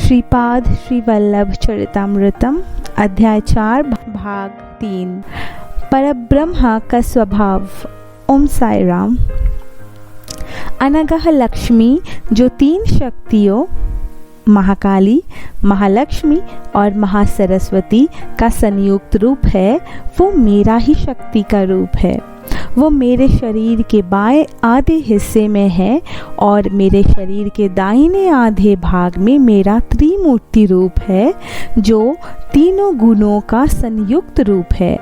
श्रीपाद श्री वल्लभ चरितामृतम अध्याय 4 भाग 3 परब्रह्म का स्वभाव। ओम साई राम। अनगह लक्ष्मी जो 3 शक्तियों महाकाली, महालक्ष्मी और महासरस्वती का संयुक्त रूप है, वो मेरा ही शक्ति का रूप है। वो मेरे शरीर के बाएं आधे हिस्से में है और मेरे शरीर के दाहिने आधे भाग में मेरा त्रिमूर्ति रूप है, जो तीनों गुणों का संयुक्त रूप है।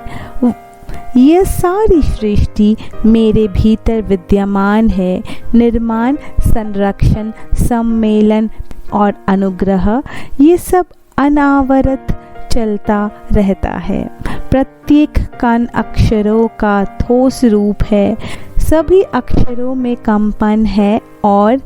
यह सारी सृष्टि मेरे भीतर विद्यमान है। निर्माण, संरक्षण, सम्मेलन और अनुग्रह, ये सब अनावरत चलता रहता है। प्रत्येक कण अक्षरों का ठोस रूप है। सभी अक्षरों में कंपन है और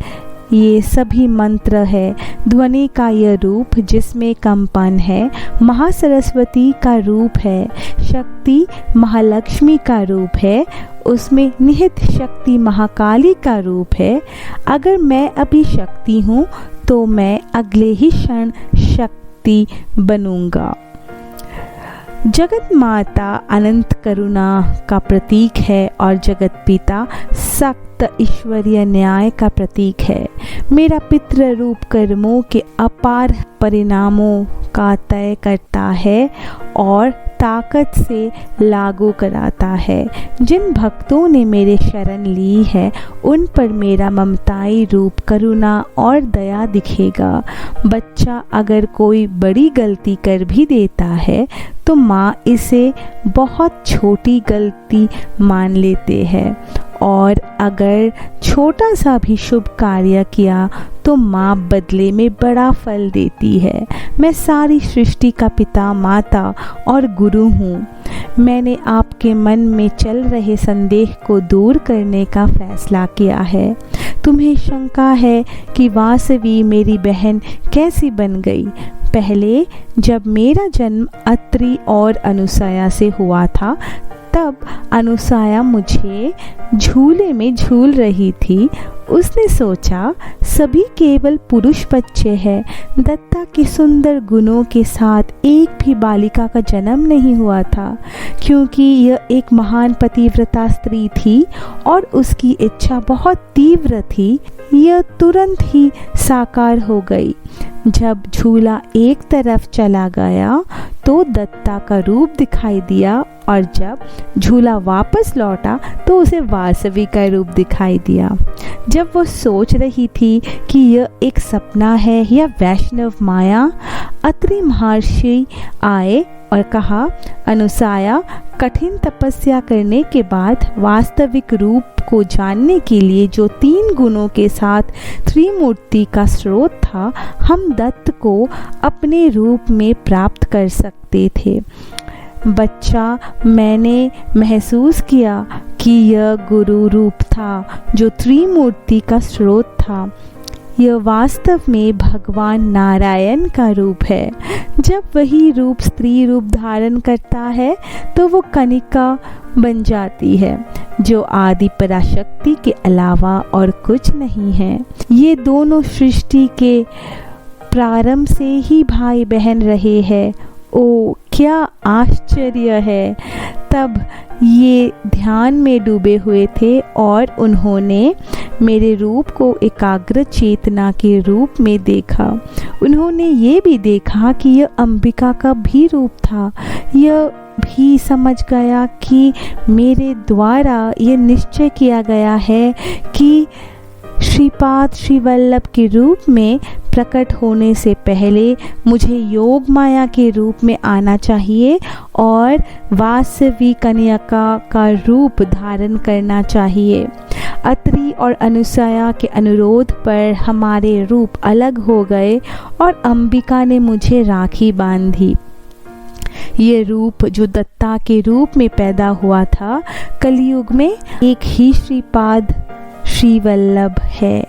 ये सभी मंत्र है। ध्वनि का यह रूप जिसमें कंपन है, महासरस्वती का रूप है। शक्ति महालक्ष्मी का रूप है, उसमें निहित शक्ति महाकाली का रूप है। अगर मैं अभी शक्ति हूँ तो मैं अगले ही क्षण शक्ति बनूंगा। जगत माता अनंत करुणा का प्रतीक है और जगत पिता सख्त ईश्वरीय न्याय का प्रतीक है। मेरा पितृ रूप कर्मों के अपार परिणामों का तय करता है और ताकत से लागू कराता है। जिन भक्तों ने मेरे शरण ली है उन पर मेरा ममताई रूप करुणा और दया दिखेगा। बच्चा अगर कोई बड़ी गलती कर भी देता है तो माँ इसे बहुत छोटी गलती मान लेते हैं, और अगर छोटा सा भी शुभ कार्य किया तो माँ बदले में बड़ा फल देती है। मैं सारी सृष्टि का पिता, माता और गुरु हूँ। मैंने आपके मन में चल रहे संदेह को दूर करने का फैसला किया है। तुम्हें शंका है कि वासवी मेरी बहन कैसी बन गई। पहले जब मेरा जन्म अत्रि और अनुसया से हुआ था, तब अनुसया मुझे झूले में झूल रही थी। उसने सोचा सभी केवल पुरुष बच्चे हैं। दत्ता के सुंदर गुणों के साथ एक भी बालिका का जन्म नहीं हुआ था, क्योंकि यह एक महान पतिव्रता स्त्री थी और उसकी इच्छा बहुत तीव्र थी। यह तुरंत ही साकार हो गई। जब झूला एक तरफ चला गया तो दत्ता का रूप दिखाई दिया, और जब झूला वापस लौटा तो उसे वासवी का रूप दिखाई दिया। जब वो सोच रही थी कि यह एक सपना है या वैष्णव माया, अत्रि महर्षि आए और कहा, अनुसया, कठिन तपस्या करने के बाद वास्तविक रूप को जानने के लिए जो 3 गुणों के साथ त्रिमूर्ति का स्रोत था, हम दत्त को अपने रूप में प्राप्त कर सकते थे। बच्चा, मैंने महसूस किया कि यह गुरु रूप था जो त्रिमूर्ति का स्रोत था। यह वास्तव में भगवान नारायण का रूप है। जब वही रूप स्त्री रूप धारण करता है तो वो कनिका बन जाती है, जो आदि पराशक्ति के अलावा और कुछ नहीं है। ये दोनों सृष्टि के प्रारंभ से ही भाई बहन रहे हैं। ओ, क्या आश्चर्य है। तब ये ध्यान में डूबे हुए थे और उन्होंने मेरे रूप को एकाग्र चेतना के रूप में देखा। उन्होंने ये भी देखा कि यह अंबिका का भी रूप था। यह भी समझ गया कि मेरे द्वारा यह निश्चय किया गया है कि श्रीपाद श्री वल्लभ के रूप में प्रकट होने से पहले मुझे योग माया के रूप में आना चाहिए और वासवी कन्यका का रूप धारण करना चाहिए। अत्रि और अनुसया के अनुरोध पर हमारे रूप अलग हो गए और अंबिका ने मुझे राखी बांधी। ये रूप जो दत्ता के रूप में पैदा हुआ था, कलयुग में एक ही श्रीपाद श्री वल्लभ है।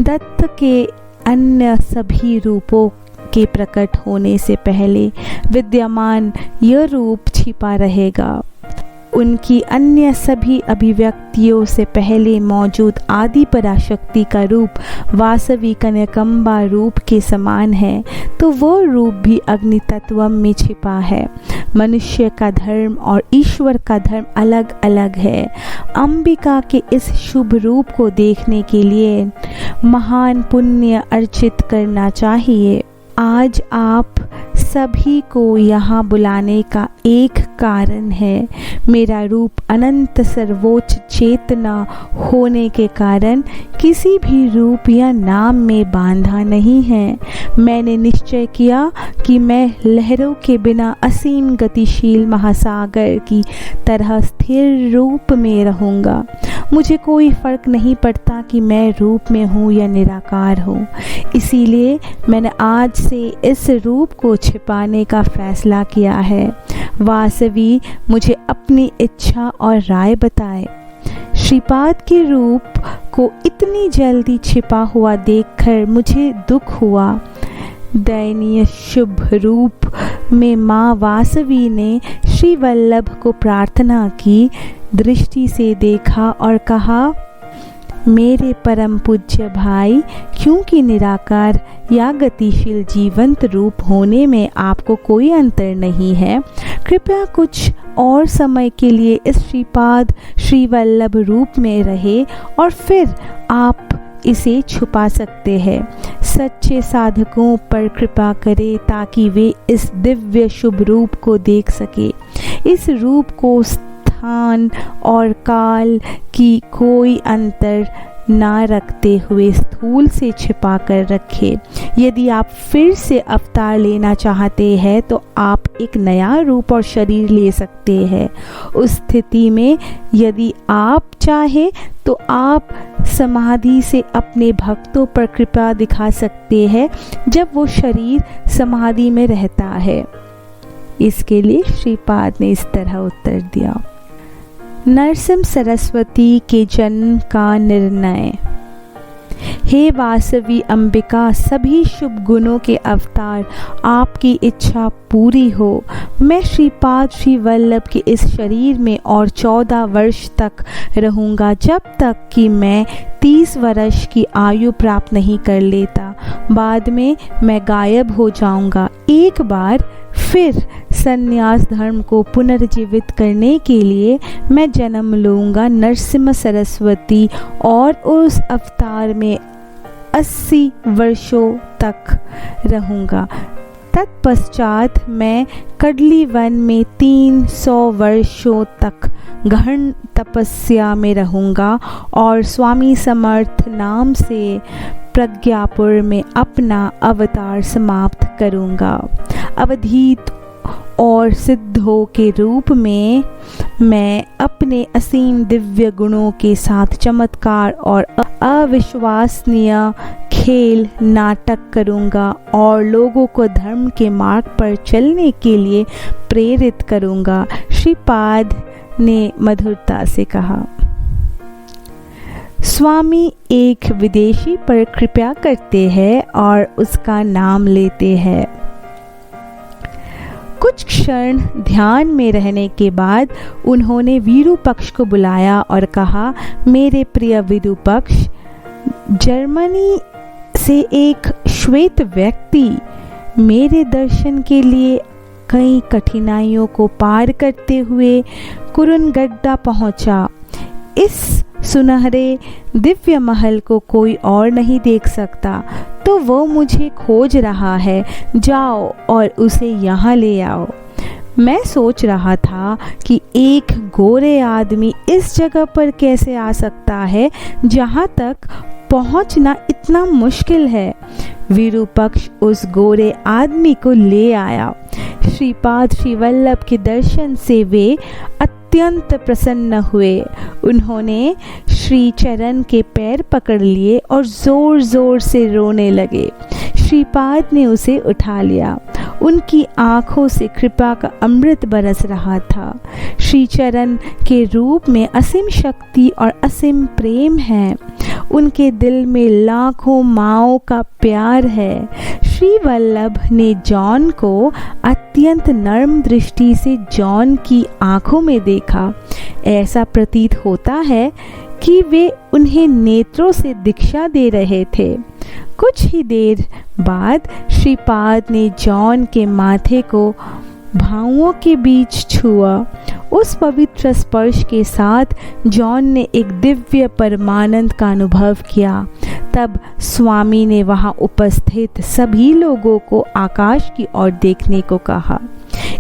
दत्त के अन्य सभी रूपों के प्रकट होने से पहले विद्यमान यह रूप छिपा रहेगा। उनकी अन्य सभी अभिव्यक्तियों से पहले मौजूद आदि पराशक्ति का रूप वासवी कनकम्बा रूप के समान है, तो वो रूप भी अग्नि तत्व में छिपा है। मनुष्य का धर्म और ईश्वर का धर्म अलग अलग है। अंबिका के इस शुभ रूप को देखने के लिए महान पुण्य अर्जित करना चाहिए। आज आप सभी को यहाँ बुलाने का एक कारण है। मेरा रूप अनंत सर्वोच्च चेतना होने के कारण किसी भी रूप या नाम में बांधा नहीं है। मैंने निश्चय किया कि मैं लहरों के बिना असीम गतिशील महासागर की तरह स्थिर रूप में रहूँगा। मुझे कोई फर्क नहीं पड़ता कि मैं रूप में हूँ या निराकार हूँ। इसीलिए मैंने आज से इस रूप को छिपाने का फैसला किया है। वासवी मुझे अपनी इच्छा और राय बताए। श्रीपाद के रूप को इतनी जल्दी छिपा हुआ देखकर मुझे दुख हुआ। दयनीय शुभ रूप में माँ वासवी ने श्री वल्लभ को प्रार्थना की दृष्टि से देखा और कहा, मेरे परम पूज्य भाई, क्योंकि निराकार या गतिशील जीवंत रूप होने में आपको कोई अंतर नहीं है, कृपया कुछ और समय के लिए इस श्रीपाद श्री वल्लभ रूप में रहे और फिर आप इसे छुपा सकते हैं। सच्चे साधकों पर कृपा करें ताकि वे इस दिव्य शुभ रूप को देख सके। इस रूप को स्थान और काल की कोई अंतर ना रखते हुए स्थूल से छिपा कर रखे। यदि आप फिर से अवतार लेना चाहते हैं तो आप एक नया रूप और शरीर ले सकते हैं। उस स्थिति में यदि आप चाहे तो आप समाधि से अपने भक्तों पर कृपा दिखा सकते हैं जब वो शरीर समाधि में रहता है। इसके लिए श्रीपाद ने इस तरह उत्तर दिया। नरसिम्हा सरस्वती के जन्म का निर्णय। हे वासवी अंबिका, सभी शुभ गुणों के अवतार, आपकी इच्छा पूरी हो। मैं श्रीपाद श्री वल्लभ के इस शरीर में और 14 वर्ष तक रहूँगा, जब तक कि मैं 30 वर्ष की आयु प्राप्त नहीं कर लेता। बाद में मैं गायब हो जाऊँगा। एक बार फिर संन्यास धर्म को पुनर्जीवित करने के लिए मैं जन्म लूँगा नरसिम्हा सरस्वती और उस अवतार में 80 वर्षों तक रहूँगा। तत्पश्चात मैं कडली वन में 300 वर्षों तक गहन तपस्या में रहूँगा और स्वामी समर्थ नाम से प्रज्ञापुर में अपना अवतार समाप्त करूँगा। अवधीत और सिद्धों के रूप में मैं अपने असीम दिव्य गुणों के साथ चमत्कार और अविश्वसनीय खेल नाटक करूँगा और लोगों को धर्म के मार्ग पर चलने के लिए प्रेरित करूँगा। श्रीपाद ने मधुरता से कहा। स्वामी एक विदेशी पर कृपा करते हैं और उसका नाम लेते हैं। कुछ क्षण ध्यान में रहने के बाद उन्होंने विरूपक्ष को बुलाया और कहा, मेरे प्रिय विरूपक्ष, जर्मनी से एक श्वेत व्यक्ति मेरे दर्शन के लिए कई कठिनाइयों को पार करते हुए कुरुनगड्डा पहुंचा। इस सुनहरे दिव्य महल को कोई और नहीं देख सकता, तो वो मुझे खोज रहा है। जाओ और उसे यहाँ ले आओ। मैं सोच रहा था कि एक गोरे आदमी इस जगह पर कैसे आ सकता है जहाँ तक पहुँचना इतना मुश्किल है। विरूपक्ष उस गोरे आदमी को ले आया। श्रीपाद श्री वल्लभ के दर्शन से वे अत्यंत प्रसन्न हुए। उन्होंने श्री चरण के पैर पकड़ लिए और जोर जोर से रोने लगे। श्रीपाद ने उसे उठा लिया। उनकी आंखों से कृपा का अमृत बरस रहा था। श्री चरण के रूप में असीम शक्ति और असीम प्रेम है। उनके दिल में लाखों माँओं का प्यार है। श्री वल्लभ ने जॉन को अत्यंत नर्म दृष्टि से जॉन की आंखों में देखा। ऐसा प्रतीत होता है कि वे उन्हें नेत्रों से दीक्षा दे रहे थे। कुछ ही देर बाद श्रीपाद ने जॉन के माथे को भावों के बीच छुआ। उस पवित्र स्पर्श के साथ जॉन ने एक दिव्य परमानंद का अनुभव किया। तब स्वामी ने वहां उपस्थित सभी लोगों को आकाश की ओर देखने को कहा।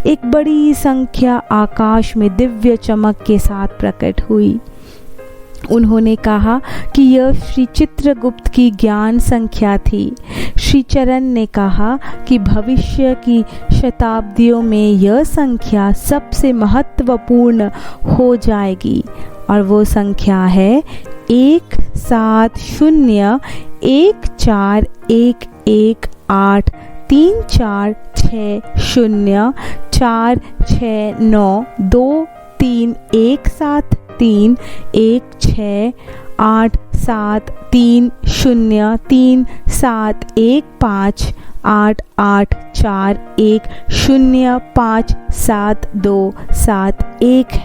एक बड़ी संख्या आकाश में दिव्य चमक के साथ प्रकट हुई। उन्होंने कहा कि यह श्री चित्रगुप्त की ज्ञान संख्या थी। श्री चरण ने कहा कि भविष्य की शताब्दियों में यह संख्या सबसे महत्वपूर्ण हो जाएगी और वो संख्या है 1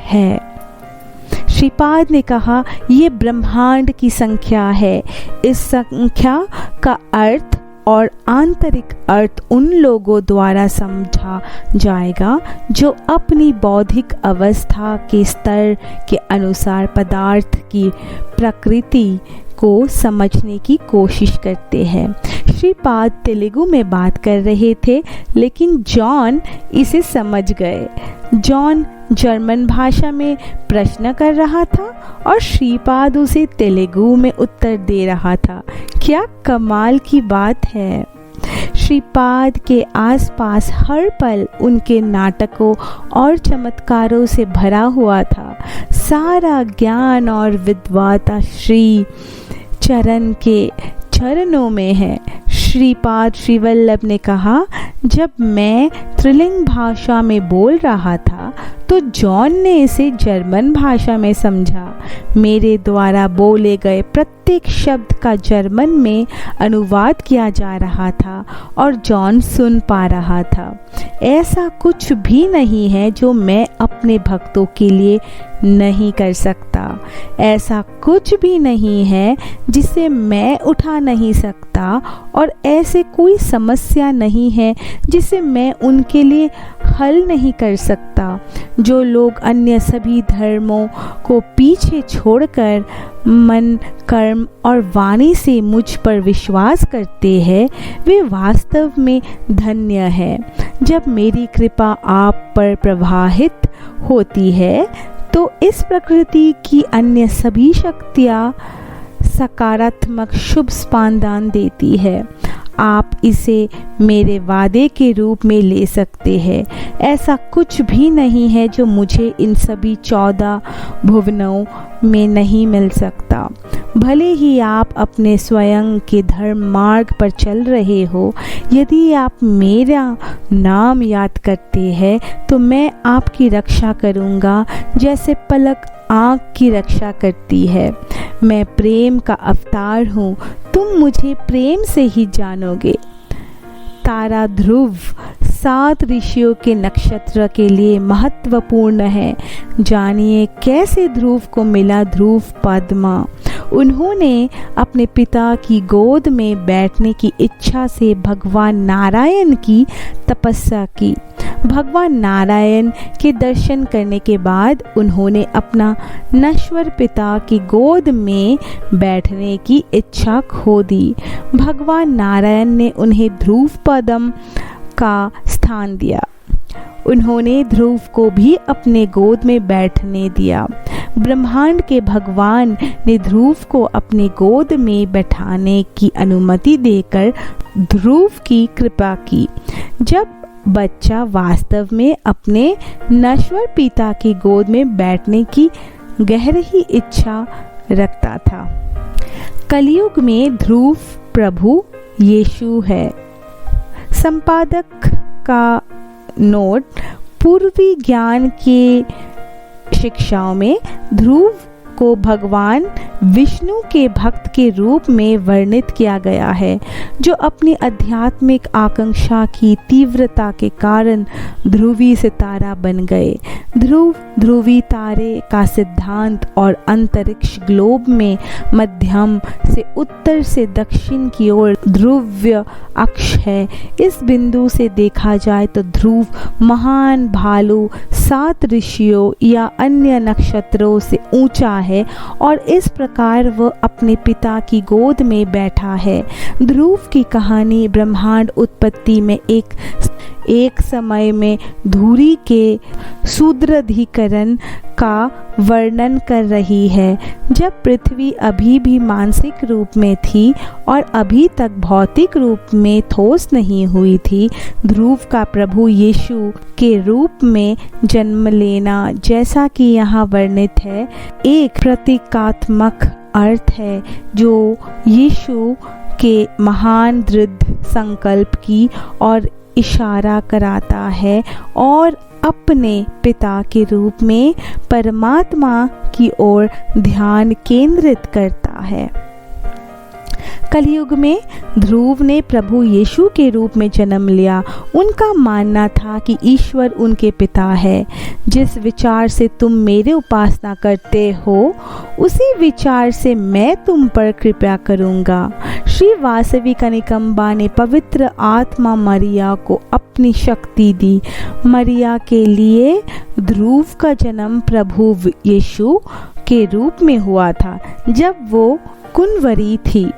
है। श्रीपाद ने कहा ये ब्रह्मांड की संख्या है। इस संख्या का अर्थ और आंतरिक अर्थ उन लोगों द्वारा समझा जाएगा जो अपनी बौद्धिक अवस्था के स्तर के अनुसार पदार्थ की प्रकृति को समझने की कोशिश करते हैं। श्रीपाद तेलुगु में बात कर रहे थे, लेकिन जॉन इसे समझ गए। जॉन जर्मन भाषा में प्रश्न कर रहा था और श्रीपाद उसे तेलुगु में उत्तर दे रहा था। क्या कमाल की बात है। श्रीपाद के आसपास हर पल उनके नाटकों और चमत्कारों से भरा हुआ था। सारा ज्ञान और विद्वता श्री चरण के चरणों में है। श्रीपाद श्री वल्लभ ने कहा, जब मैं त्रिलिंग भाषा में बोल रहा था तो जॉन ने इसे जर्मन भाषा में समझा। मेरे द्वारा बोले गए प्रत्येक शब्द का जर्मन में अनुवाद किया जा रहा था और जॉन सुन पा रहा था। ऐसा कुछ भी नहीं है जो मैं अपने भक्तों के लिए नहीं कर सकता। ऐसा कुछ भी नहीं है जिसे मैं उठा नहीं सकता और ऐसे कोई समस्या नहीं है जिसे मैं उनके लिए हल नहीं कर सकता। जो लोग अन्य सभी धर्मों को पीछे छोड़कर मन, कर्म और वाणी से मुझ पर विश्वास करते हैं, वे वास्तव में धन्य हैं। जब मेरी कृपा आप पर प्रवाहित होती है तो इस प्रकृति की अन्य सभी शक्तियाँ सकारात्मक शुभ स्पंदन देती है। आप इसे मेरे वादे के रूप में ले सकते हैं। ऐसा कुछ भी नहीं है जो मुझे इन सभी 14 भुवनों में नहीं मिल सकता। भले ही आप अपने स्वयं के धर्म मार्ग पर चल रहे हो, यदि आप मेरा नाम याद करते हैं तो मैं आपकी रक्षा करूँगा जैसे पलक आँख की रक्षा करती है। मैं प्रेम का अवतार हूँ, तुम मुझे प्रेम से ही जानोगे। तारा ध्रुव 7 ऋषियों के नक्षत्र के लिए महत्वपूर्ण है। जानिए कैसे ध्रुव को मिला ध्रुव पद्मा। उन्होंने अपने पिता की गोद में बैठने की इच्छा से भगवान नारायण की तपस्या की। भगवान नारायण के दर्शन करने के बाद उन्होंने अपना नश्वर पिता की गोद में बैठने की इच्छा खो दी। भगवान नारायण ने उन्हें ध्रुव पद्म का स्थान दिया। उन्होंने ध्रुव को भी अपने गोद में बैठने दिया। ब्रह्मांड के भगवान ने ध्रुव को अपने गोद में बैठाने की अनुमति देकर ध्रुव की कृपा की। जब बच्चा वास्तव में अपने नश्वर पिता की गोद में बैठने की गहरी इच्छा रखता था। कलयुग में ध्रुव प्रभु यीशु है। संपादक का नोट, पूर्वी ज्ञान के शिक्षाओं में ध्रुव को भगवान विष्णु के भक्त के रूप में वर्णित किया गया है, जो अपनी आध्यात्मिक आकांक्षा की तीव्रता के कारण ध्रुवी सितारा बन गए। ध्रुवी तारे का सिद्धांत और अंतरिक्ष ग्लोब में मध्यम से उत्तर से दक्षिण की ओर ध्रुव अक्ष है। इस बिंदु से देखा जाए तो ध्रुव महान भालू 7 ऋषियों या अन्य नक्षत्रों से ऊंचा है और इस प्रकार वह अपने पिता की गोद में बैठा है। ध्रुव की कहानी ब्रह्मांड उत्पत्ति में एक समय में धुरी के सुदृढ़ीकरण का वर्णन कर रही है, जब पृथ्वी अभी भी मानसिक रूप में थी और अभी तक भौतिक रूप में ठोस नहीं हुई थी। ध्रुव का प्रभु यीशु के रूप में जन्म लेना, जैसा कि यहाँ वर्णित है, एक प्रतीकात्मक अर्थ है जो यीशु के महान दृढ़ संकल्प की और इशारा कराता है और अपने पिता के रूप में परमात्मा की ओर ध्यान केंद्रित करता है। कलयुग में ध्रुव ने प्रभु यीशु के रूप में जन्म लिया। उनका मानना था कि ईश्वर उनके पिता है। जिस विचार से तुम मेरे उपासना करते हो, उसी विचार से मैं तुम पर कृपा करूंगा। श्री वासवी कनिकम्बा ने पवित्र आत्मा मरिया को अपनी शक्ति दी। मरिया के लिए ध्रुव का जन्म प्रभु यीशु के रूप में हुआ था, जब वो कुंवरी थी।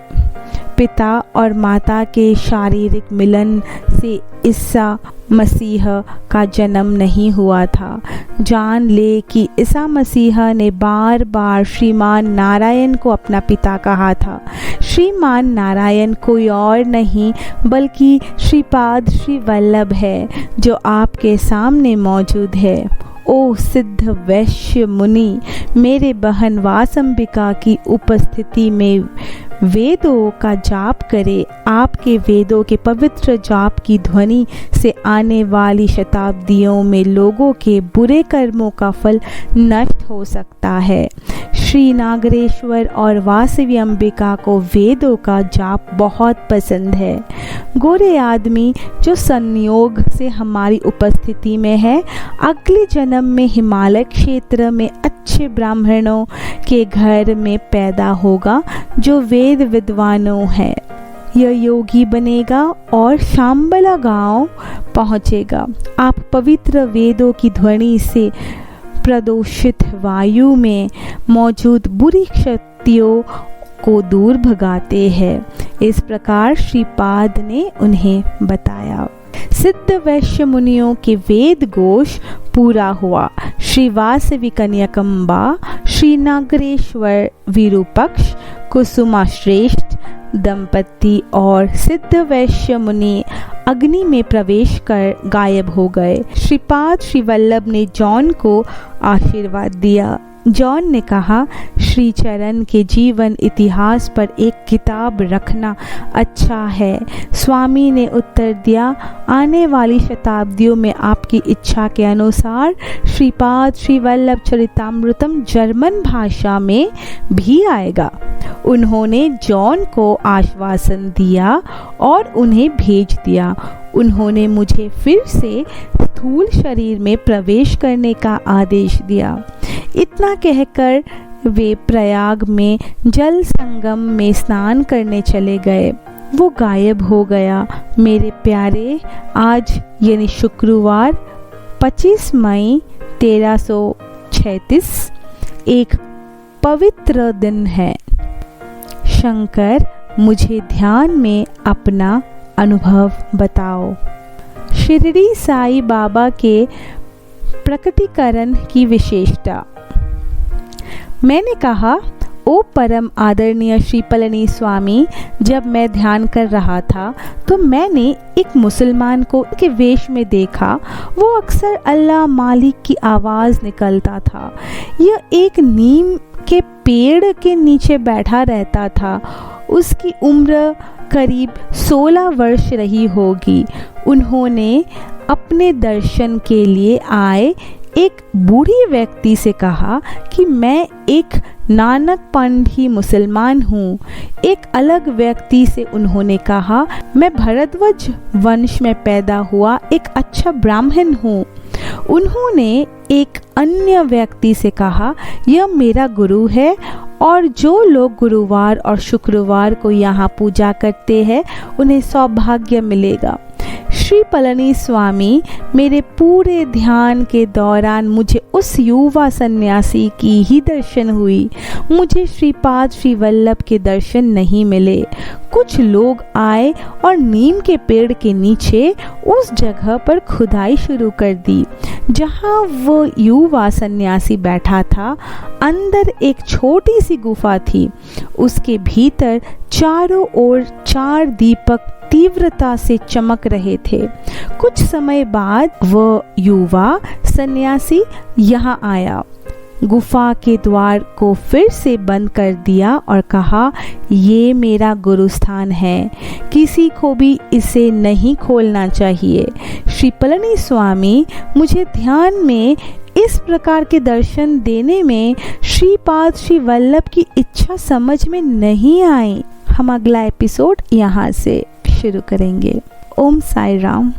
पिता और माता के शारीरिक मिलन से ईसा मसीह का जन्म नहीं हुआ था। जान ले कि ईसा मसीह ने बार बार श्रीमान नारायण को अपना पिता कहा था। श्रीमान नारायण कोई और नहीं बल्कि श्रीपाद श्री वल्लभ है, जो आपके सामने मौजूद है। ओ सिद्ध वैश्य मुनि, मेरे बहन वासंबिका की उपस्थिति में वेदों का जाप करे। आपके वेदों के पवित्र जाप की ध्वनि से आने वाली शताब्दियों में लोगों के बुरे कर्मों का फल नष्ट हो सकता है। श्री नागरेश्वर और वासवी अंबिका को वेदों का जाप बहुत पसंद है। गोरे आदमी जो संयोग से हमारी उपस्थिति में है, अगले जन्म में हिमालय क्षेत्र में अच्छे ब्राह्मणों के घर में पैदा होगा, जो वेद विद्वानों है। यह योगी बनेगा और शांबला गांव पहुंचेगा। आप पवित्र वेदों की ध्वनि से प्रदूषित वायु में मौजूद बुरी शक्तियों को दूर भगाते हैं। इस प्रकार श्रीपाद ने उन्हें बताया। सिद्ध वैश्य मुनियों के वेद घोष पूरा हुआ। श्री वासवी कन्याकंबा, श्री नागरेश्वर विरूपक्ष, कुसुमा श्रेष्ठ दंपति और सिद्ध वैश्य मुनि अग्नि में प्रवेश कर गायब हो गए। श्रीपाद श्री वल्लभ ने जॉन को आशीर्वाद दिया। जॉन ने कहा, श्री चरण के जीवन इतिहास पर एक किताब रखना अच्छा है। स्वामी ने उत्तर दिया, आने वाली शताब्दियों में आपकी इच्छा के अनुसार श्रीपाद श्री वल्लभ चरितामृतम जर्मन भाषा में भी आएगा। उन्होंने जॉन को आश्वासन दिया और उन्हें भेज दिया। उन्होंने मुझे फिर से स्थूल शरीर में प्रवेश करने का आदेश दिया। इतना कहकर वे प्रयाग में जल संगम में स्नान करने चले गए। वो गायब हो गया। मेरे प्यारे, आज यानी शुक्रवार 25 मई 1336 एक पवित्र दिन है। शंकर, मुझे ध्यान में अपना अनुभव बताओ। शिरडी साई बाबा के प्रकटीकरण की विशेषता। मैंने कहा, ओ परम आदरणीय श्री पलनी स्वामी, जब मैं ध्यान कर रहा था तो मैंने एक मुसलमान को के वेश में देखा। वो अक्सर अल्लाह मालिक की आवाज़ निकलता था। यह एक नीम के पेड़ के नीचे बैठा रहता था। उसकी उम्र करीब 16 वर्ष रही होगी। उन्होंने अपने दर्शन के लिए आए एक बूढ़ी व्यक्ति से कहा कि मैं एक नानकपंथी मुसलमान हूँ। एक अलग व्यक्ति से उन्होंने कहा, मैं भरद्वाज वंश में पैदा हुआ एक अच्छा ब्राह्मण हूँ। उन्होंने एक अन्य व्यक्ति से कहा, यह मेरा गुरु है और जो लोग गुरुवार और शुक्रवार को यहाँ पूजा करते हैं उन्हें सौभाग्य मिलेगा। श्री पलनी स्वामी, मेरे पूरे ध्यान के दौरान मुझे उस युवा सन्यासी की ही दर्शन हुई। मुझे श्रीपाद श्री वल्लभ के दर्शन नहीं मिले। कुछ लोग आए और नीम के पेड़ के नीचे उस जगह पर खुदाई शुरू कर दी जहाँ वो युवा सन्यासी बैठा था। अंदर एक छोटी सी गुफा थी। उसके भीतर चारों ओर 4 दीपक तीव्रता से चमक रहे थे। कुछ समय बाद वह युवा सन्यासी यहाँ आया, गुफा के द्वार को फिर से बंद कर दिया और कहा, ये मेरा गुरुस्थान है, किसी को भी इसे नहीं खोलना चाहिए। श्री पलनी स्वामी, मुझे ध्यान में इस प्रकार के दर्शन देने में श्रीपाद श्री वल्लभ की इच्छा समझ में नहीं आई। हम अगला एपिसोड यहाँ से शुरू करेंगे। ओम साई राम।